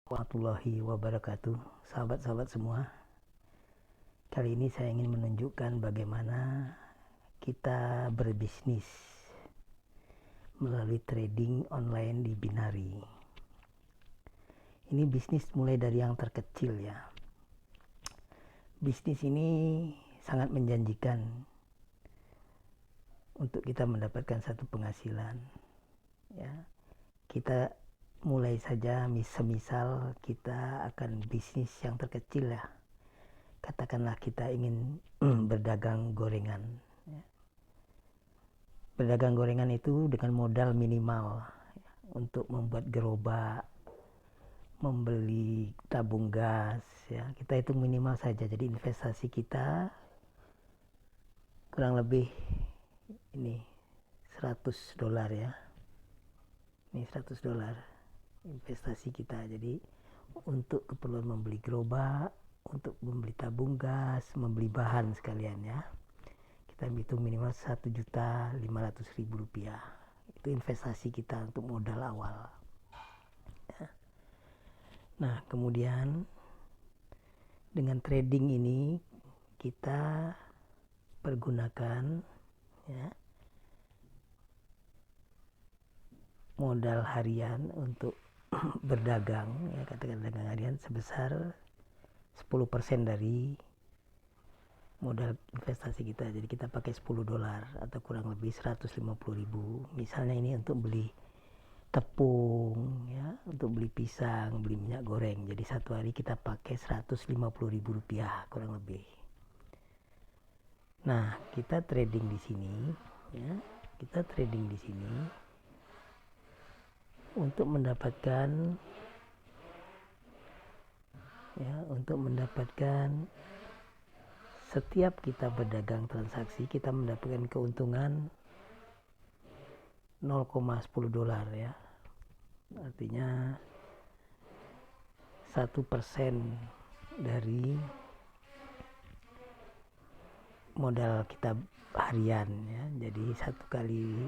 warahmatullahi wabarakatuh. Sahabat-sahabat semua, kali ini saya ingin menunjukkan bagaimana kita berbisnis melalui trading online di Binary. Ini bisnis mulai dari yang terkecil ya. Bisnis ini sangat menjanjikan untuk kita mendapatkan satu penghasilan ya. Kita mulai saja, semisal kita akan bisnis yang terkecil ya, katakanlah kita ingin berdagang gorengan ya. Berdagang gorengan itu dengan modal minimal ya, untuk membuat gerobak, membeli tabung gas ya, kita hitung minimal saja. Jadi investasi kita kurang lebih ini $100 ya. Ini $100 investasi kita. Jadi untuk keperluan membeli gerobak, untuk membeli tabung gas, membeli bahan sekalian ya, kita hitung minimal Rp1.500.000. Itu investasi kita untuk modal awal ya. Nah kemudian dengan trading ini kita pergunakan ya modal harian untuk berdagang ya, katakan dagang harian sebesar 10% dari modal investasi kita. Jadi kita pakai $10 atau kurang lebih 150.000. Misalnya ini untuk beli tepung ya, untuk beli pisang, beli minyak goreng. Jadi satu hari kita pakai Rp150.000 kurang lebih. Nah, kita trading di sini ya. Kita trading di sini untuk mendapatkan setiap kita berdagang transaksi kita mendapatkan keuntungan $0,10 ya. Artinya 1% dari modal kita harian ya. Jadi satu kali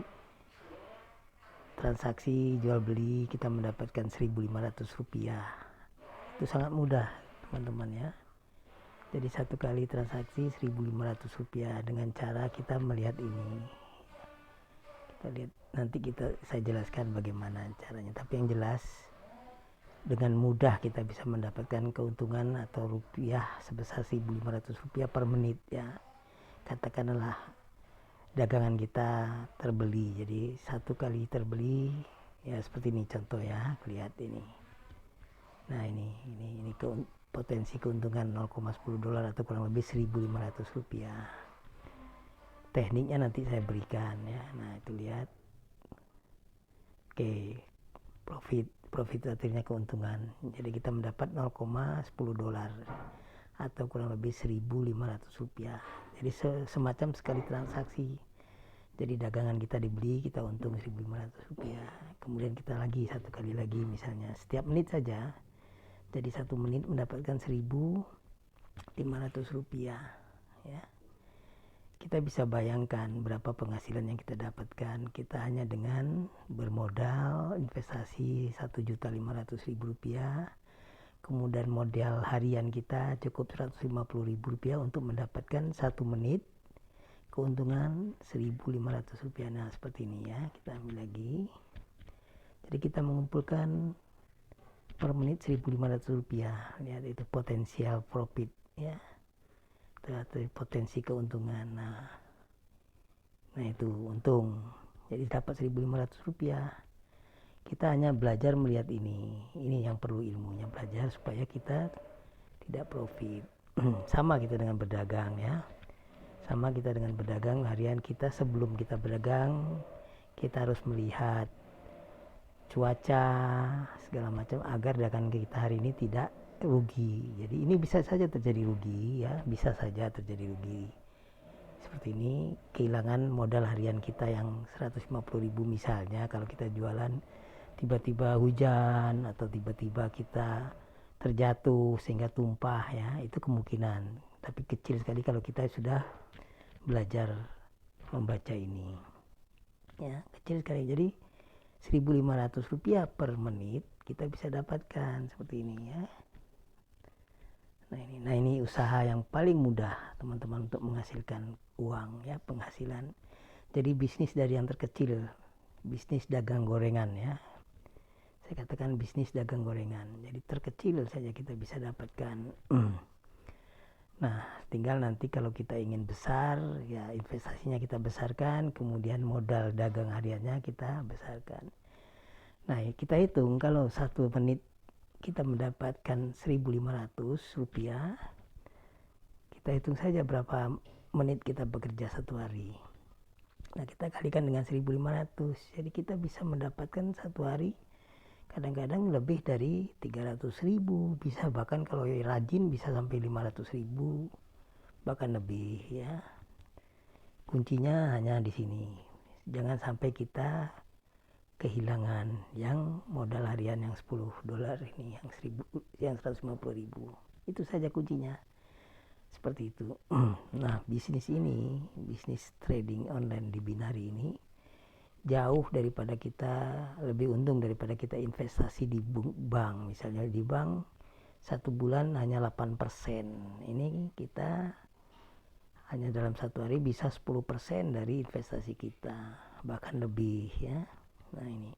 transaksi jual beli kita mendapatkan Rp1.500. Itu sangat mudah teman-teman ya. Jadi satu kali transaksi Rp1.500 dengan cara kita melihat ini. Kita lihat nanti, saya jelaskan bagaimana caranya. Tapi yang jelas dengan mudah kita bisa mendapatkan keuntungan atau rupiah sebesar Rp1.500 per menit ya. Katakanlah dagangan kita terbeli, jadi satu kali terbeli ya seperti ini contoh ya, lihat ini. Nah ini potensi keuntungan $0,10 atau kurang lebih Rp1.500. Tekniknya nanti saya berikan ya. Nah itu lihat. Oke, profit artinya keuntungan. Jadi kita mendapat $0,10 atau kurang lebih Rp1.500. Jadi semacam sekali transaksi. Jadi dagangan kita dibeli, kita untung Rp1.500. Kemudian kita lagi satu kali lagi misalnya setiap menit saja. Jadi 1 menit mendapatkan Rp1.500 ya. Kita bisa bayangkan berapa penghasilan yang kita dapatkan. Kita hanya dengan bermodal investasi Rp1.500.000. Kemudian modal harian kita cukup Rp150.000 untuk mendapatkan 1 menit keuntungan Rp1.500. Nah seperti ini ya, kita ambil lagi. Jadi kita mengumpulkan per menit Rp1.500. Lihat itu potensial profit ya, itu potensi keuntungan. Nah itu untung. Jadi dapat Rp1.500. Kita hanya belajar melihat ini yang perlu ilmunya, belajar supaya kita tidak profit. Sama kita dengan berdagang ya. Sama kita dengan berdagang harian kita, sebelum kita berdagang kita harus melihat cuaca segala macam agar dagangan kita hari ini tidak rugi. Jadi ini bisa saja terjadi rugi ya, bisa saja terjadi rugi. Seperti ini kehilangan modal harian kita yang Rp150.000 misalnya kalau kita jualan, tiba-tiba hujan atau tiba-tiba kita terjatuh sehingga tumpah ya, itu kemungkinan. Tapi kecil sekali kalau kita sudah belajar membaca ini ya, kecil sekali. Jadi Rp1.500 per menit kita bisa dapatkan seperti ini ya. Nah ini usaha yang paling mudah teman-teman untuk menghasilkan uang ya, penghasilan. Jadi bisnis dari yang terkecil, bisnis dagang gorengan ya. Saya katakan bisnis dagang gorengan. Jadi terkecil saja kita bisa dapatkan. Nah, tinggal nanti kalau kita ingin besar, ya investasinya kita besarkan, kemudian modal dagang hariannya kita besarkan. Nah, kita hitung kalau 1 menit kita mendapatkan 1.500 rupiah, kita hitung saja berapa menit kita bekerja 1 hari. Nah, kita kalikan dengan 1.500, jadi kita bisa mendapatkan 1 hari kadang-kadang lebih dari 300.000, bisa bahkan kalau rajin bisa sampai 500.000, bahkan lebih ya. Kuncinya hanya di sini, jangan sampai kita kehilangan yang modal harian yang $10 ini, yang 150.000. Itu saja kuncinya, seperti itu. Nah, bisnis ini, bisnis trading online di Binari ini jauh daripada kita, lebih untung daripada kita investasi di bank. Misalnya di bank 1 bulan hanya 8%, ini kita hanya dalam 1 hari bisa 10% dari investasi kita, bahkan lebih ya. Nah, ini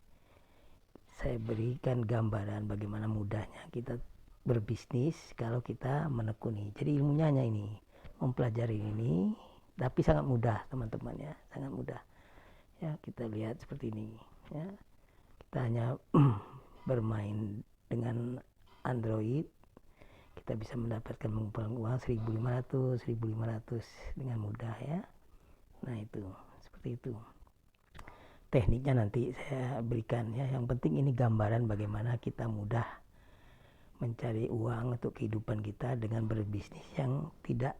saya berikan gambaran bagaimana mudahnya kita berbisnis kalau kita menekuni. Jadi ilmunya hanya ini, mempelajari ini, tapi sangat mudah teman-teman ya, sangat mudah. Ya, kita lihat seperti ini ya. Kita hanya bermain dengan Android, kita bisa mendapatkan mengumpulkan uang 1.500 dengan mudah ya. Nah, itu seperti itu. Tekniknya nanti saya berikan ya. Yang penting ini gambaran bagaimana kita mudah mencari uang untuk kehidupan kita dengan berbisnis yang tidak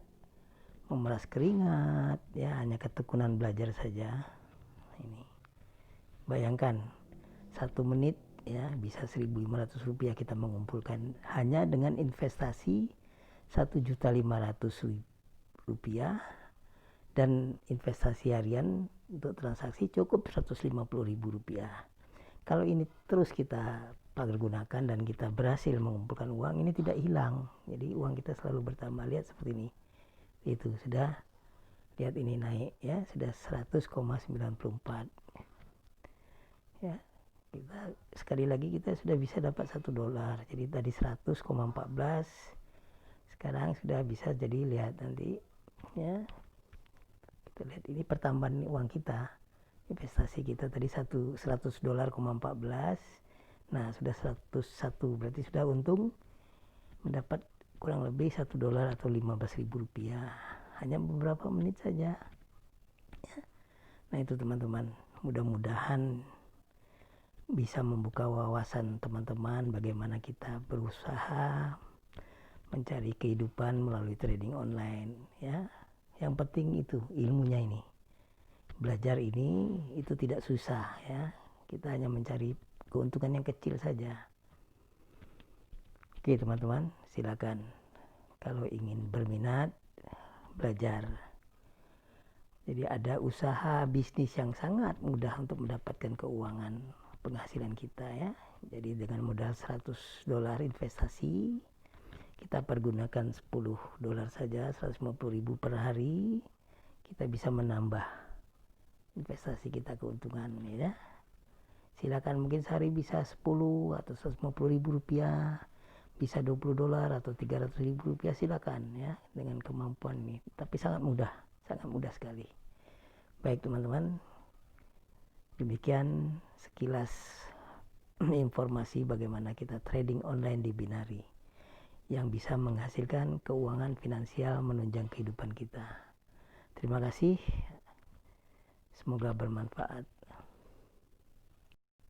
memeras keringat ya, hanya ketekunan belajar saja. Ini bayangkan 1 menit ya bisa 1.500 rupiah kita mengumpulkan hanya dengan investasi 1.500.000 rupiah, dan investasi harian untuk transaksi cukup 150.000 rupiah. Kalau ini terus kita pergunakan dan kita berhasil mengumpulkan uang, ini tidak hilang, jadi uang kita selalu bertambah. Lihat seperti ini, itu sudah, lihat ini naik ya, sudah 100,94 ya. Kita sekali lagi kita sudah bisa dapat $1, jadi tadi 100,14, sekarang sudah bisa, jadi lihat nanti ya, kita lihat ini pertambahan uang kita, investasi kita tadi $100,14, nah sudah 101, berarti sudah untung mendapat kurang lebih $1 atau 15.000 rupiah hanya beberapa menit saja ya. Nah, itu teman-teman, mudah-mudahan bisa membuka wawasan teman-teman bagaimana kita berusaha mencari kehidupan melalui trading online ya. Yang penting itu ilmunya ini, belajar ini itu tidak susah ya, kita hanya mencari keuntungan yang kecil saja. Oke teman-teman, silakan kalau ingin berminat belajar. Jadi ada usaha bisnis yang sangat mudah untuk mendapatkan keuangan penghasilan kita ya. Jadi dengan modal $100 investasi, kita pergunakan $10 saja, 150.000 per hari, kita bisa menambah investasi kita keuntungan ya. Silakan, mungkin sehari bisa 10 atau 150.000 rupiah, bisa $20 atau 300.000 rupiah, silakan ya, dengan kemampuan ini. Tapi sangat mudah sekali. Baik teman-teman, demikian sekilas informasi bagaimana kita trading online di Binari yang bisa menghasilkan keuangan finansial menunjang kehidupan kita. Terima kasih, semoga bermanfaat.